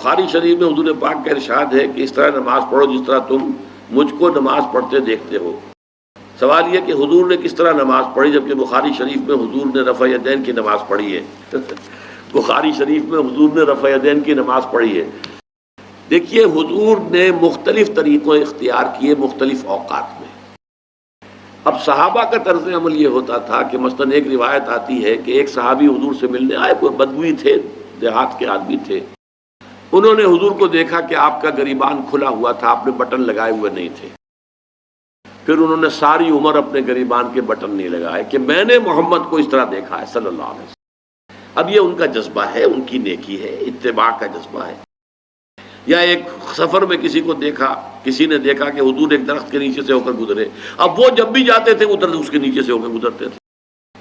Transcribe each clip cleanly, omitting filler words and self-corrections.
بخاری شریف میں حضور پاک کا ارشاد ہے کہ اس طرح نماز پڑھو جس طرح تم مجھ کو نماز پڑھتے دیکھتے ہو۔ سوال یہ کہ حضور نے کس طرح نماز پڑھی، جبکہ بخاری شریف میں حضور نے رفع یدین کی نماز پڑھی ہے۔ بخاری شریف میں حضور نے رفع یدین کی نماز پڑھی ہے۔ دیکھیے حضور نے مختلف طریقوں اختیار کیے مختلف اوقات میں۔ اب صحابہ کا طرز عمل یہ ہوتا تھا کہ مثلاً ایک روایت آتی ہے کہ ایک صحابی حضور سے ملنے آئے، کوئی بدوی تھے، دیہات کے آدمی تھے۔ انہوں نے حضور کو دیکھا کہ آپ کا گریبان کھلا ہوا تھا، آپ نے بٹن لگائے ہوئے نہیں تھے۔ پھر انہوں نے ساری عمر اپنے گریبان کے بٹن نہیں لگائے کہ میں نے محمد کو اس طرح دیکھا ہے صلی اللہ علیہ وسلم۔ اب یہ ان کا جذبہ ہے، ان کی نیکی ہے، اتباع کا جذبہ ہے۔ یا ایک سفر میں کسی کو دیکھا، کسی نے دیکھا کہ حضور ایک درخت کے نیچے سے ہو کر گزرے، اب وہ جب بھی جاتے تھے ادھر اس کے نیچے سے ہو کر گزرتے تھے،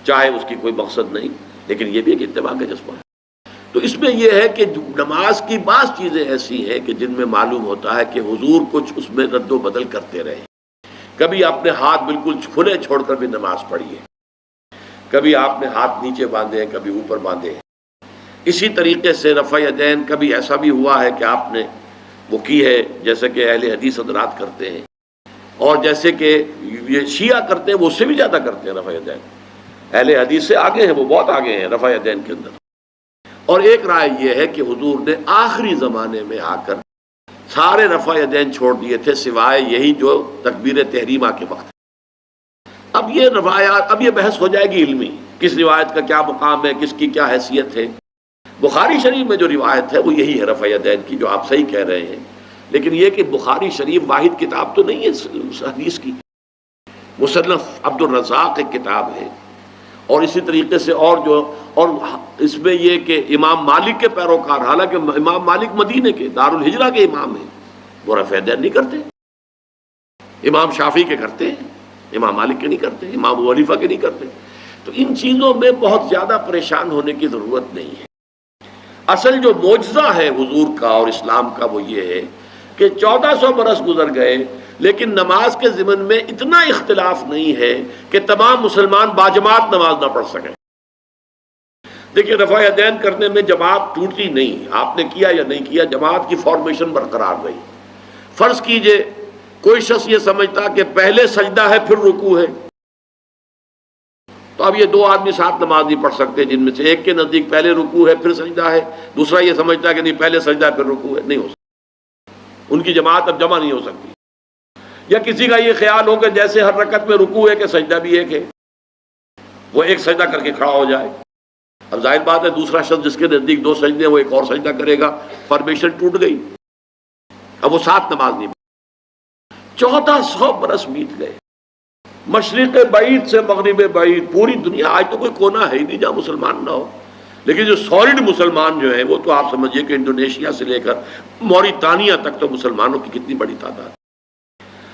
چاہے اس کی کوئی مقصد نہیں، لیکن یہ بھی ایک اتباع کا جذبہ ہے۔ تو اس میں یہ ہے کہ نماز کی بعض چیزیں ایسی ہیں کہ جن میں معلوم ہوتا ہے کہ حضور کچھ اس میں رد و بدل کرتے رہے۔ کبھی آپ نے ہاتھ بالکل کھلے چھوڑ کر بھی نماز پڑھی ہے، کبھی آپ نے ہاتھ نیچے باندھے ہیں، کبھی اوپر باندھے ہیں۔ اسی طریقے سے رفع یدین کبھی ایسا بھی ہوا ہے کہ آپ نے وہ کی ہے جیسے کہ اہل حدیث حضرات کرتے ہیں، اور جیسے کہ یہ شیعہ کرتے ہیں وہ اس سے بھی زیادہ کرتے ہیں رفع یدین۔ اہل حدیث سے آگے ہیں، وہ بہت آگے ہیں رفع یدین کے اندر۔ اور ایک رائے یہ ہے کہ حضور نے آخری زمانے میں آ کر سارے رفع یدین چھوڑ دیے تھے سوائے یہی جو تکبیر تحریمہ کے وقت۔ اب یہ روایات، اب یہ بحث ہو جائے گی علمی، کس روایت کا کیا مقام ہے، کس کی کیا حیثیت ہے۔ بخاری شریف میں جو روایت ہے وہ یہی ہے رفع یدین کی، جو آپ صحیح کہہ رہے ہیں، لیکن یہ کہ بخاری شریف واحد کتاب تو نہیں ہے حدیث کی، مصنف عبد الرزاق ایک کتاب ہے، اور اسی طریقے سے اور اس میں یہ کہ امام مالک کے پیروکار، حالانکہ امام مالک مدینے کے دارالہجرہ کے امام ہیں، وہ رفع یدین نہیں کرتے۔ امام شافعی کے کرتے ہیں، امام مالک کے نہیں کرتے، امام ابو حنیفہ کے نہیں کرتے۔ تو ان چیزوں میں بہت زیادہ پریشان ہونے کی ضرورت نہیں ہے۔ اصل جو معجزہ ہے حضور کا اور اسلام کا وہ یہ ہے کہ 1400 برس گزر گئے لیکن نماز کے ضمن میں اتنا اختلاف نہیں ہے کہ تمام مسلمان باجماعت نماز نہ پڑھ سکیں۔ دیکھیے رفع یدین کرنے میں جماعت ٹوٹی نہیں، آپ نے کیا یا نہیں کیا، جماعت کی فارمیشن برقرار رہی۔ فرض کیجئے کوئی شخص یہ سمجھتا کہ پہلے سجدہ ہے پھر رکوع ہے، تو اب یہ دو آدمی ساتھ نماز نہیں پڑھ سکتے، جن میں سے ایک کے نزدیک پہلے رکوع ہے پھر سجدہ ہے، دوسرا یہ سمجھتا ہے کہ نہیں پہلے سجدہ ہے پھر رکوع ہے، نہیں ہو سکتا، ان کی جماعت اب جمع نہیں ہو سکتی۔ یا کسی کا یہ خیال ہو کہ جیسے ہر رکعت میں رکوع ہے کہ سجدہ بھی ایک ہے، وہ ایک سجدہ کر کے کھڑا ہو جائے۔ اب ظاہر بات ہے دوسرا شخص جس کے نزدیک دو سجدے ہیں وہ ایک اور سجدہ کرے گا، فارمیشن ٹوٹ گئی، اب وہ ساتھ نماز نہیں۔ 1400 برس بیت گئے، مشرق بعید سے مغرب بعید، پوری دنیا، آج تو کوئی کونا ہے ہی نہیں جہاں مسلمان نہ ہو، لیکن جو سالڈ مسلمان جو ہیں وہ تو آپ سمجھیے کہ انڈونیشیا سے لے کر موریتانیہ تک تو مسلمانوں کی کتنی بڑی تعداد ہے۔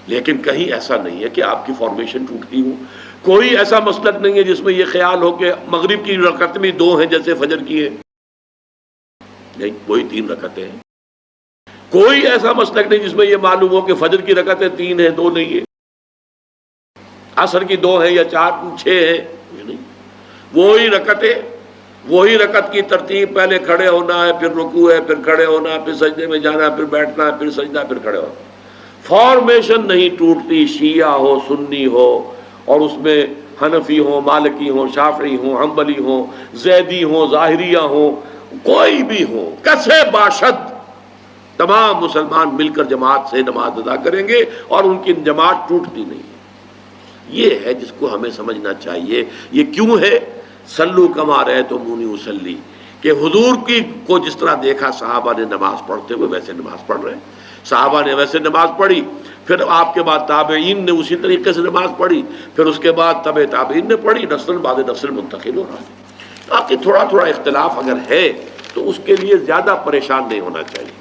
لیکن کہیں ایسا نہیں ہے کہ آپ کی فارمیشن ٹوٹتی ہو، کوئی ایسا مسلک نہیں ہے جس میں یہ خیال ہو کہ مغرب کی رکعتیں بھی دو ہیں جیسے فجر کی ہے، نہیں، وہی 3 رکعتیں ہیں۔ کوئی ایسا مسلک نہیں جس میں یہ معلوم ہو کہ فجر کی رکعتیں 3 ہیں 2 نہیں ہے، عصر کی 2 ہیں یا 4 6 ہیں، نہیں، وہی رکعتیں، وہی رکعت کی ترتیب، پہلے کھڑے ہونا ہے پھر رکوع ہے پھر کھڑے ہونا ہے پھر سجدے میں جانا ہے پھر بیٹھنا ہے پھر سجدہ پھر کھڑے ہونا۔ فارمیشن نہیں ٹوٹتی، شیعہ ہو سنی ہو، اور اس میں حنفی ہوں مالکی ہوں شافعی ہوں حنبلی ہوں زیدی ہوں ظاہریہ ہوں، کوئی بھی ہو، کسے باشد، تمام مسلمان مل کر جماعت سے نماز ادا کریں گے اور ان کی جماعت ٹوٹتی نہیں ہے۔ یہ ہے جس کو ہمیں سمجھنا چاہیے۔ یہ کیوں ہے؟ صلو کما رأیتمونی اصلی، کہ حضور کی کو جس طرح دیکھا صحابہ نے نماز پڑھتے ہوئے ویسے نماز پڑھ رہے ہیں، صحابہ نے ویسے نماز پڑھی، پھر آپ کے بعد تابعین نے اسی طریقے سے نماز پڑھی، پھر اس کے بعد تبع تابعین نے پڑھی، نسل بعد نسل منتقل ہو رہا ہے۔ باقی تھوڑا تھوڑا اختلاف اگر ہے تو اس کے لیے زیادہ پریشان نہیں ہونا چاہیے۔